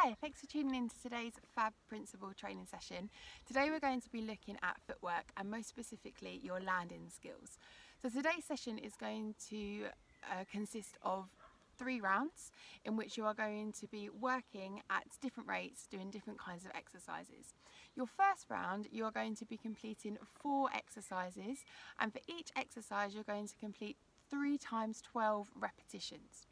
Hi, thanks for tuning in to today's Fab Principle training session. Today we're going to be looking at footwork and most specifically your landing skills. So today's session is going to consist of 3 rounds in which you are going to be working at different rates, doing different kinds of exercises. Your first round you are going to be completing 4 exercises, and for each exercise you're going to complete 3 times 12 repetitions.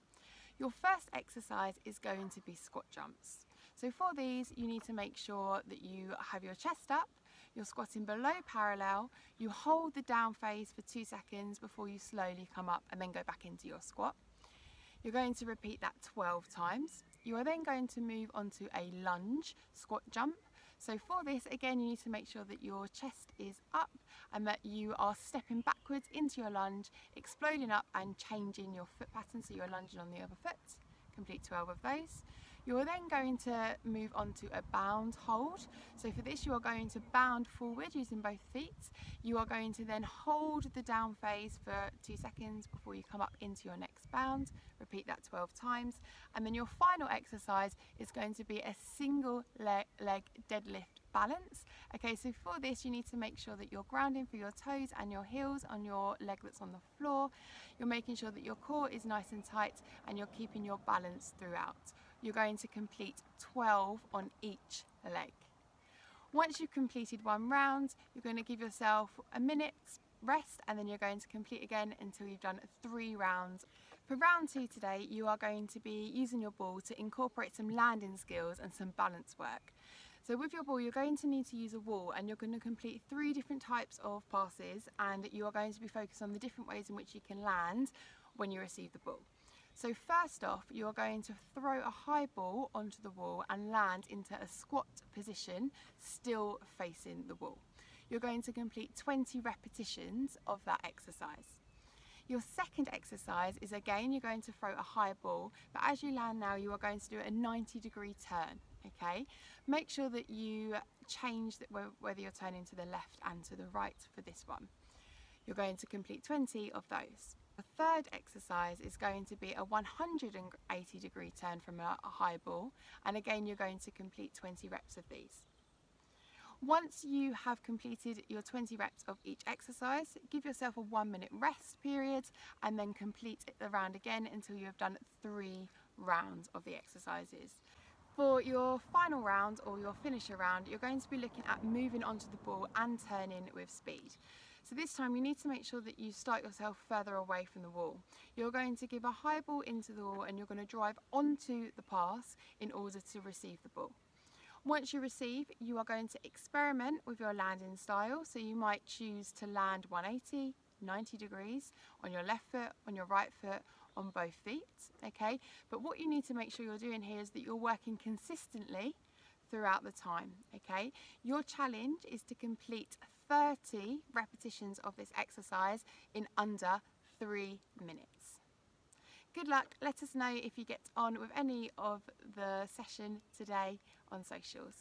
Your first exercise is going to be squat jumps. So for these you need to make sure that you have your chest up, you're squatting below parallel, you hold the down phase for 2 seconds before you slowly come up and then go back into your squat. You're going to repeat that 12 times. You are then going to move on to a lunge squat jump. So for this, again, you need to make sure that your chest is up and that you are stepping backwards into your lunge, exploding up and changing your foot pattern, so you're lunging on the other foot. Complete 12 of those. You're then going to move on to a bound hold. So for this you are going to bound forward using both feet. You are going to then hold the down phase for 2 seconds before you come up into your next bound. Repeat that 12 times. And then your final exercise is going to be a single leg deadlift balance. Okay, so for this you need to make sure that you're grounding for your toes and your heels on your leg that's on the floor. You're making sure that your core is nice and tight and you're keeping your balance throughout. You're going to complete 12 on each leg. Once you've completed 1 round, you're going to give yourself a minute's rest and then you're going to complete again until you've done 3 rounds. For round 2 today, you are going to be using your ball to incorporate some landing skills and some balance work. So with your ball, you're going to need to use a wall and you're going to complete 3 different types of passes, and you are going to be focused on the different ways in which you can land when you receive the ball. So first off, you're going to throw a high ball onto the wall and land into a squat position, still facing the wall. You're going to complete 20 repetitions of that exercise. Your second exercise is, again, you're going to throw a high ball, but as you land now you are going to do a 90-degree turn. Okay, make sure that you change whether you're turning to the left and to the right for this one. You're going to complete 20 of those. The third exercise is going to be a 180-degree turn from a high ball, and again you're going to complete 20 reps of these. Once you have completed your 20 reps of each exercise, give yourself a 1-minute rest period and then complete the round again until you have done 3 rounds of the exercises. For your final round or your finisher round, you're going to be looking at moving onto the ball and turning with speed. So this time you need to make sure that you start yourself further away from the wall. You're going to give a high ball into the wall and you're going to drive onto the pass in order to receive the ball. Once you receive, you are going to experiment with your landing style. So you might choose to land 180, 90 degrees on your left foot, on your right foot, on both feet, okay? But what you need to make sure you're doing here is that you're working consistently throughout the time, okay? Your challenge is to complete 30 repetitions of this exercise in under 3 minutes. Good luck. Let us know if you get on with any of the session today on socials.